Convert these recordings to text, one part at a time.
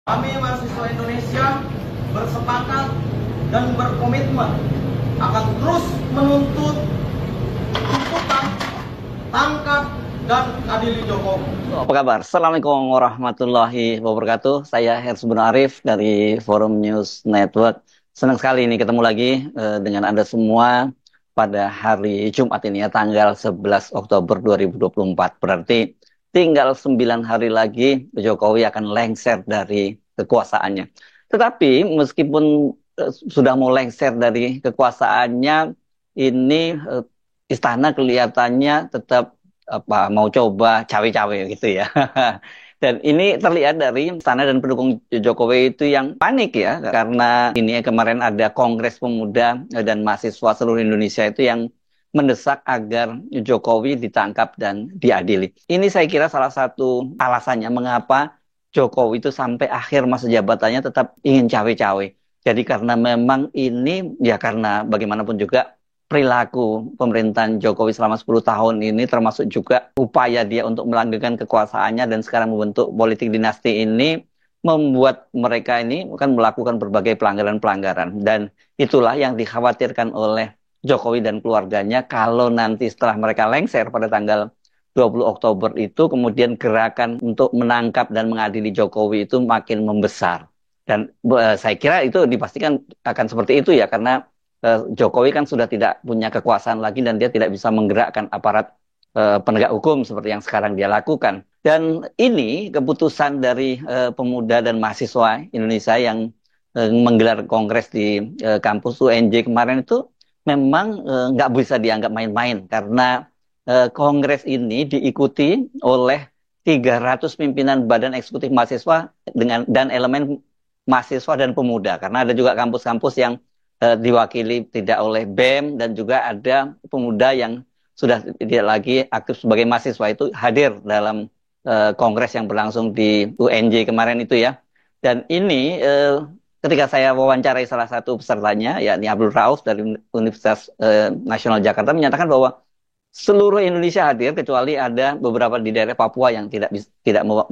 Kami mahasiswa Indonesia bersepakat dan berkomitmen akan terus menuntut tuntutan, tangkap, dan adili Jokowi. Apa kabar? Assalamualaikum warahmatullahi wabarakatuh. Saya Hersbun Arif dari Forum News Network. Senang sekali ini ketemu lagi dengan Anda semua pada hari Jumat ini ya, tanggal 11 Oktober 2024. Berarti tinggal 9 hari lagi Jokowi akan lengser dari kekuasaannya. Tetapi meskipun sudah mau lengser dari kekuasaannya, ini istana kelihatannya tetap mau coba cawe-cawe gitu ya. Dan ini terlihat dari istana dan pendukung Jokowi itu yang panik ya, karena ini kemarin ada Kongres Pemuda dan Mahasiswa seluruh Indonesia itu yang mendesak agar Jokowi ditangkap dan diadili. Ini saya kira salah satu alasannya mengapa Jokowi itu sampai akhir masa jabatannya tetap ingin cawe-cawe. Jadi karena memang ini ya karena bagaimanapun juga perilaku pemerintahan Jokowi selama 10 tahun ini termasuk juga upaya dia untuk melanggengkan kekuasaannya dan sekarang membentuk politik dinasti ini membuat mereka ini akan melakukan berbagai pelanggaran-pelanggaran, dan itulah yang dikhawatirkan oleh Jokowi dan keluarganya kalau nanti setelah mereka lengser pada tanggal 20 Oktober itu kemudian gerakan untuk menangkap dan mengadili Jokowi itu makin membesar. Dan saya kira itu dipastikan akan seperti itu ya, karena Jokowi kan sudah tidak punya kekuasaan lagi dan dia tidak bisa menggerakkan aparat penegak hukum seperti yang sekarang dia lakukan. Dan ini keputusan dari pemuda dan mahasiswa Indonesia yang menggelar kongres di kampus UNJ kemarin itu memang nggak bisa dianggap main-main, karena kongres ini diikuti oleh 300 pimpinan badan eksekutif mahasiswa dan elemen mahasiswa dan pemuda, karena ada juga kampus-kampus yang diwakili tidak oleh BEM, dan juga ada pemuda yang sudah tidak lagi aktif sebagai mahasiswa itu hadir dalam kongres yang berlangsung di UNJ kemarin itu ya. Dan ini ketika saya wawancarai salah satu pesertanya, yakni Abdul Rauf dari Universitas Nasional Jakarta, menyatakan bahwa seluruh Indonesia hadir kecuali ada beberapa di daerah Papua yang tidak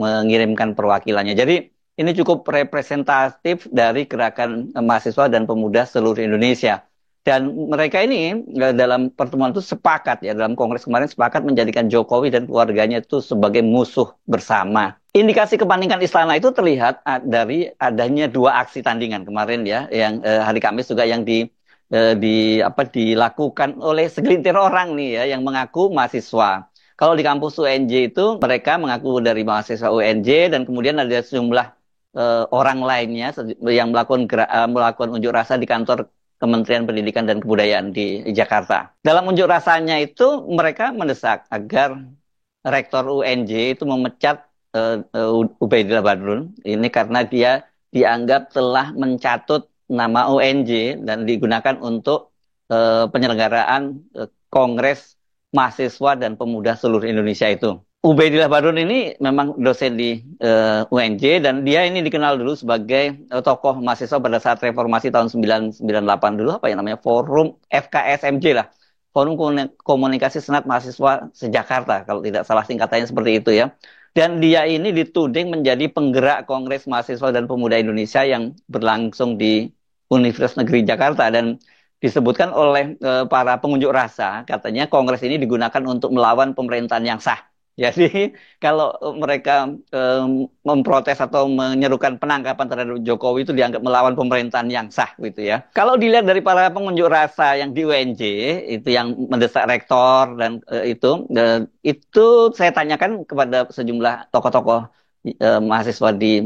mengirimkan perwakilannya. Jadi ini cukup representatif dari gerakan mahasiswa dan pemuda seluruh Indonesia. Dan mereka ini dalam pertemuan itu sepakat ya, dalam kongres kemarin sepakat menjadikan Jokowi dan keluarganya itu sebagai musuh bersama. Indikasi kepanikan istana itu terlihat dari adanya dua aksi tandingan kemarin ya, yang hari Kamis juga yang dilakukan oleh segelintir orang nih ya, yang mengaku mahasiswa. Kalau di kampus UNJ itu mereka mengaku dari mahasiswa UNJ, dan kemudian ada sejumlah orang lainnya yang melakukan unjuk rasa di kantor Kementerian Pendidikan dan Kebudayaan di Jakarta. Dalam unjuk rasanya itu mereka mendesak agar Rektor UNJ itu memecat Ubaidillah Badrun ini karena dia dianggap telah mencatut nama UNJ dan digunakan untuk penyelenggaraan Kongres Mahasiswa dan Pemuda seluruh Indonesia itu. Ubaidillah Badrun ini memang dosen di UNJ, dan dia ini dikenal dulu sebagai tokoh mahasiswa pada saat reformasi tahun 998 dulu, apa yang namanya Forum FKSMJ lah. Forum Komunikasi Senat Mahasiswa Sejakarta, kalau tidak salah singkatannya seperti itu ya. Dan dia ini dituding menjadi penggerak Kongres Mahasiswa dan Pemuda Indonesia yang berlangsung di Universitas Negeri Jakarta, dan disebutkan oleh para pengunjuk rasa, katanya Kongres ini digunakan untuk melawan pemerintahan yang sah. Jadi kalau mereka memprotes atau menyerukan penangkapan terhadap Jokowi itu dianggap melawan pemerintahan yang sah gitu ya. Kalau dilihat dari para pengunjuk rasa yang di UNJ itu yang mendesak rektor dan itu saya tanyakan kepada sejumlah tokoh-tokoh mahasiswa di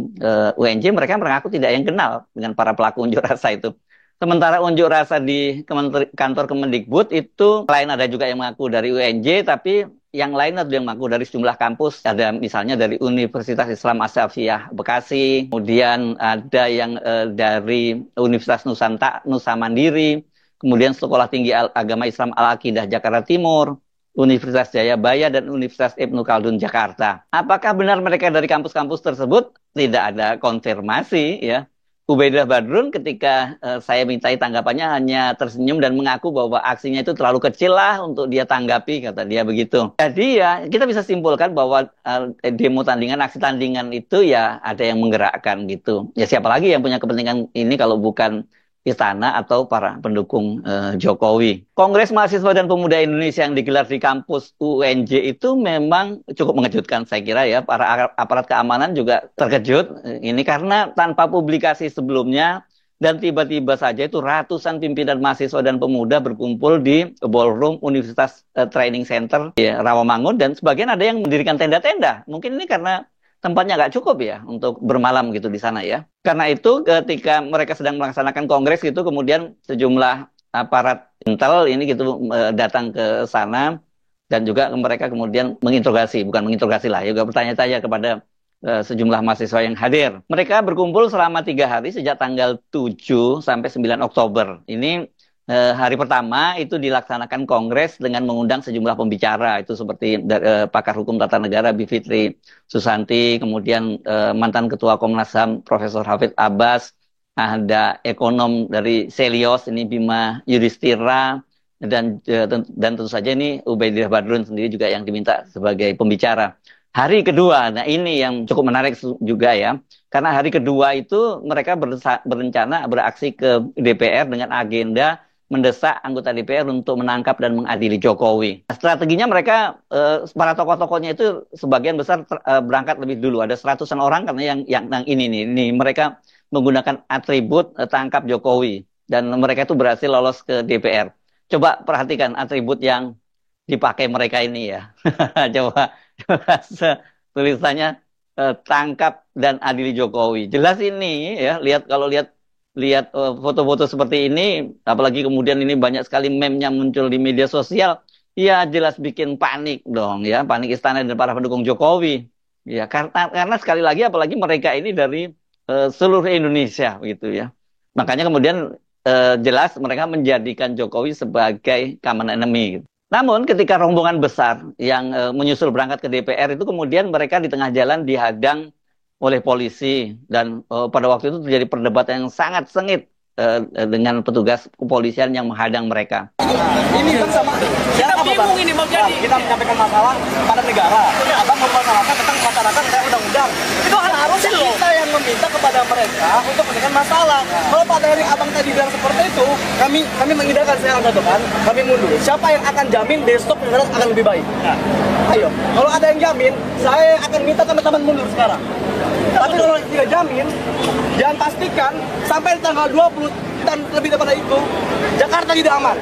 UNJ, mereka mengaku tidak yang kenal dengan para pelaku unjuk rasa itu. Sementara unjuk rasa di kantor Kemendikbud itu selain ada juga yang mengaku dari UNJ, tapi yang lain ada yang mengaku dari sejumlah kampus. Ada misalnya dari Universitas Islam Asyafiyah Bekasi, kemudian ada yang dari Universitas Nusa Mandiri, kemudian Sekolah Tinggi Agama Islam Al-Aqidah Jakarta Timur, Universitas Jayabaya, dan Universitas Ibnu Khaldun Jakarta. Apakah benar mereka dari kampus-kampus tersebut? Tidak ada konfirmasi ya. Ubaidillah Badrun ketika saya mintai tanggapannya hanya tersenyum dan mengaku bahwa aksinya itu terlalu kecil lah untuk dia tanggapi, kata dia begitu. Jadi ya kita bisa simpulkan bahwa demo tandingan, aksi tandingan itu ya ada yang menggerakkan gitu. Ya siapa lagi yang punya kepentingan ini kalau bukan istana atau para pendukung Jokowi. Kongres Mahasiswa dan Pemuda Indonesia yang digelar di kampus UNJ itu memang cukup mengejutkan saya kira ya. Para aparat keamanan juga terkejut ini karena tanpa publikasi sebelumnya dan tiba-tiba saja itu ratusan pimpinan mahasiswa dan pemuda berkumpul di ballroom Universitas Training Center di Rawamangun dan sebagian ada yang mendirikan tenda-tenda. Mungkin ini karena tempatnya nggak cukup ya untuk bermalam gitu di sana ya. Karena itu ketika mereka sedang melaksanakan kongres gitu, kemudian sejumlah aparat intel ini gitu datang ke sana dan juga mereka kemudian bukan menginterogasi lah, juga bertanya-tanya kepada sejumlah mahasiswa yang hadir. Mereka berkumpul selama 3 hari sejak tanggal 7 sampai 9 Oktober. Ini hari pertama itu dilaksanakan kongres dengan mengundang sejumlah pembicara itu seperti pakar hukum tata negara Bivitri Susanti, kemudian mantan ketua Komnas HAM Profesor Hafidz Abbas, ada ekonom dari Selios ini Bima Yudhistira dan tentu saja ini Ubaidillah Badrun sendiri juga yang diminta sebagai pembicara. Hari kedua, nah ini yang cukup menarik juga ya, karena hari kedua itu mereka berencana beraksi ke DPR dengan agenda mendesak anggota DPR untuk menangkap dan mengadili Jokowi. Strateginya mereka, para tokoh-tokohnya itu sebagian besar berangkat lebih dulu. Ada seratusan orang karena yang ini mereka menggunakan atribut tangkap Jokowi. Dan mereka itu berhasil lolos ke DPR. Coba perhatikan atribut yang dipakai mereka ini ya. Coba tulisannya tangkap dan adili Jokowi. Jelas ini ya, kalau lihat foto-foto seperti ini, apalagi kemudian ini banyak sekali meme-nya muncul di media sosial, ya jelas bikin panik dong ya, panik istana dan para pendukung Jokowi. Ya karena sekali lagi apalagi mereka ini dari seluruh Indonesia gitu ya. Makanya kemudian jelas mereka menjadikan Jokowi sebagai common enemy gitu. Namun ketika rombongan besar yang menyusul berangkat ke DPR itu kemudian mereka di tengah jalan dihadang oleh polisi dan pada waktu itu terjadi perdebatan yang sangat sengit dengan petugas kepolisian yang menghadang mereka. Ini kan sama kita bingung ini mau jadi. Kita menyampaikan masalah pada negara. Abang mempermasalahkan tentang masyarakat kayak undang-undang. Itu harusnya kita yang meminta kepada mereka untuk menyelesaikan masalah. Kalau pada hari abang tadi bilang seperti itu, kami mengindahkan saya kan, kami mundur. Siapa yang akan jamin besok negara akan lebih baik? Ayo, kalau ada yang jamin, saya akan minta teman-teman mundur sekarang. Tapi kalau tidak jamin, jangan pastikan sampai tanggal 20 dan lebih daripada itu, Jakarta tidak aman.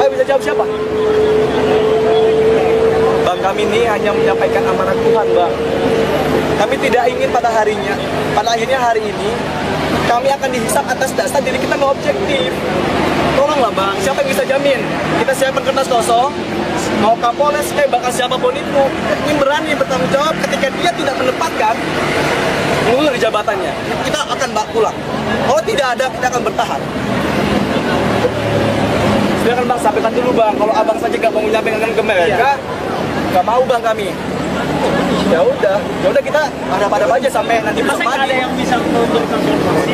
Ayo bisa jawab siapa? Bang, kami ini hanya menyampaikan amanat Tuhan, Bang. Kami tidak ingin pada akhirnya hari ini, kami akan dihisap atas dasar diri kita nggak objektif. Tolonglah Bang, siapa yang bisa jamin? Kita siapkan kertas kosong, mau Kapolres, bahkan siapapun itu, yang berani bertanggung jawab ketika dia tidak menempatkan mundur di jabatannya. Kita akan pulang. Kalau tidak ada, kita akan bertahan. Silakan Bang, sampaikan dulu Bang. Kalau abang saja nggak mau menyampaikan ke mereka, nggak mau Bang kami. Ya udah kita ada aja sampai nanti besok pagi. Ada yang bisa memberikan solusi?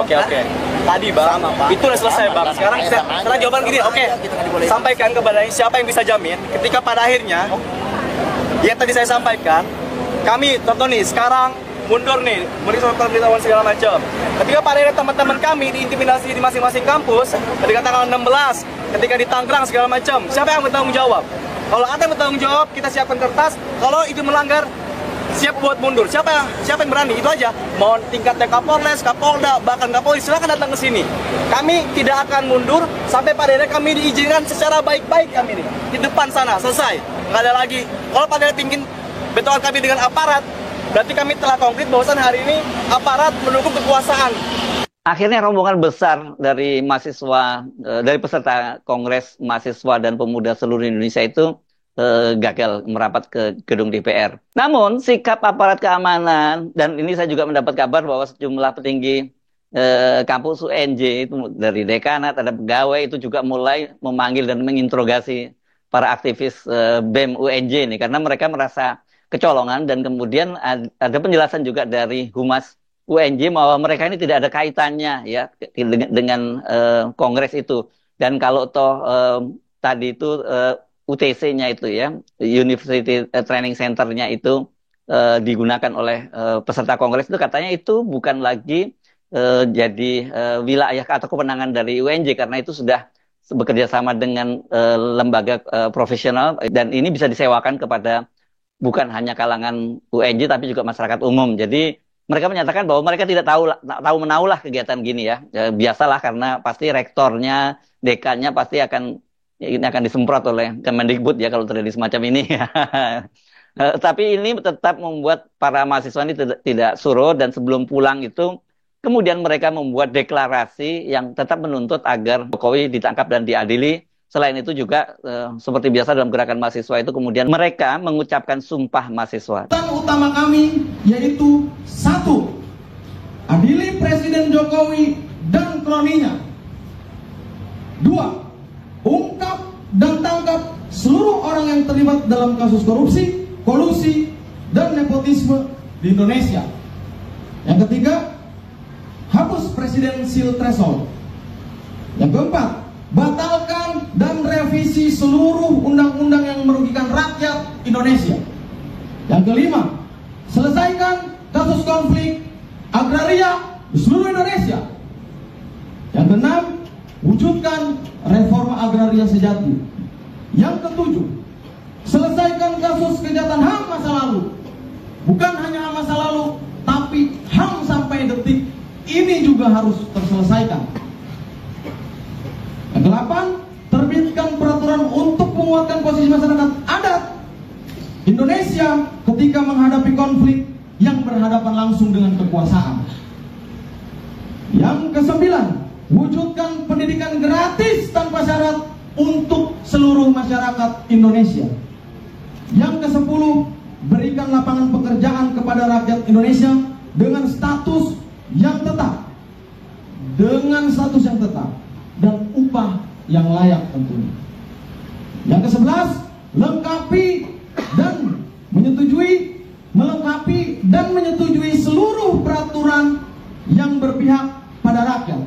Oke. Tadi Bang, itu udah selesai Bang. Sekarang jawaban gini, oke. Sampaikan kepada siapa yang bisa jamin ketika pada akhirnya yang tadi saya sampaikan, kami contoh nih sekarang mundur nih, meriksa pemberitahuan segala macam. Ketika pada akhirnya teman-teman kami diintimidasi di masing-masing kampus, ketika tanggal 16, ketika di Tangerang segala macam, siapa yang bertanggung jawab? Kalau ada yang bertanggung jawab, kita siapkan kertas. Kalau itu melanggar, siap buat mundur. Siapa yang berani? Itu aja. Mau tingkatnya Kapolres, Kapolda, bahkan Kapolri, silakan datang ke sini. Kami tidak akan mundur sampai pada akhirnya kami diizinkan secara baik-baik kami nih di depan sana. Selesai. Nggak ada lagi. Kalau pada akhirnya pingin bentrokan kami dengan aparat, berarti kami telah konkret bahwasan hari ini aparat mendukung kekuasaan. Akhirnya rombongan besar dari mahasiswa, dari peserta Kongres Mahasiswa dan Pemuda seluruh Indonesia itu gagal merapat ke gedung DPR. Namun sikap aparat keamanan, dan ini saya juga mendapat kabar bahwa sejumlah petinggi kampus UNJ itu dari dekanat, ada pegawai itu juga mulai memanggil dan menginterogasi para aktivis BEM UNJ ini karena mereka merasa kecolongan dan kemudian ada penjelasan juga dari Humas UNJ bahwa mereka ini tidak ada kaitannya ya dengan kongres itu. Dan kalau toh tadi itu UTC-nya itu ya, University Training Center-nya itu digunakan oleh peserta kongres itu, katanya itu bukan lagi jadi wilayah atau kewenangan dari UNJ karena itu sudah bekerja sama dengan lembaga profesional dan ini bisa disewakan kepada bukan hanya kalangan UNJ tapi juga masyarakat umum. Jadi mereka menyatakan bahwa mereka tidak tahu menahu lah kegiatan gini ya. Biasalah karena pasti rektornya, dekannya pasti ini akan disemprot oleh Kemendikbud ya kalau terjadi semacam ini. Tapi ini tetap membuat para mahasiswa ini tidak surut dan sebelum pulang itu kemudian mereka membuat deklarasi yang tetap menuntut agar Jokowi ditangkap dan diadili. Selain itu juga seperti biasa dalam gerakan mahasiswa itu kemudian mereka mengucapkan sumpah mahasiswa. Tuntutan utama kami yaitu 1. Adili Presiden Jokowi dan kroninya. 2. Ungkap dan tangkap seluruh orang yang terlibat dalam kasus korupsi, kolusi, dan nepotisme di Indonesia. Yang ketiga, hapus presidensial threshold. Yang keempat, batalkan dan revisi seluruh undang-undang yang merugikan rakyat Indonesia. Yang kelima, selesaikan kasus konflik agraria di seluruh Indonesia. Yang keenam, wujudkan reforma agraria sejati. Yang ketujuh, selesaikan kasus kejahatan HAM masa lalu. Bukan hanya HAM masa lalu, tapi HAM sampai detik ini juga harus terselesaikan. Yang ke-8, terbitkan peraturan untuk menguatkan posisi masyarakat adat Indonesia ketika menghadapi konflik yang berhadapan langsung dengan kekuasaan. Yang ke-9, wujudkan pendidikan gratis tanpa syarat untuk seluruh masyarakat Indonesia. Yang ke-10, berikan lapangan pekerjaan kepada rakyat Indonesia dengan status yang tetap, dan upah yang layak tentunya. Yang ke-11, melengkapi dan menyetujui seluruh peraturan yang berpihak pada rakyat.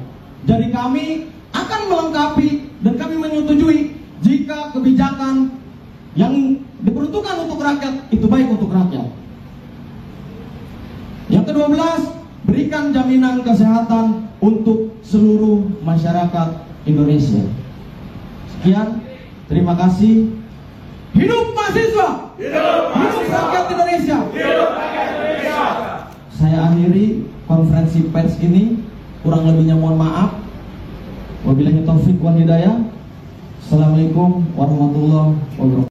Jadi kami akan melengkapi dan kami menyetujui jika kebijakan yang diperuntukkan untuk rakyat itu baik untuk rakyat. Yang ke-12, berikan jaminan kesehatan untuk seluruh masyarakat Indonesia. Sekian, terima kasih. Hidup mahasiswa! Hidup rakyat Indonesia! Saya akhiri konferensi pers ini. Kurang lebihnya mohon maaf. Wabillahi taufik wal hidayah. Assalamualaikum warahmatullahi wabarakatuh.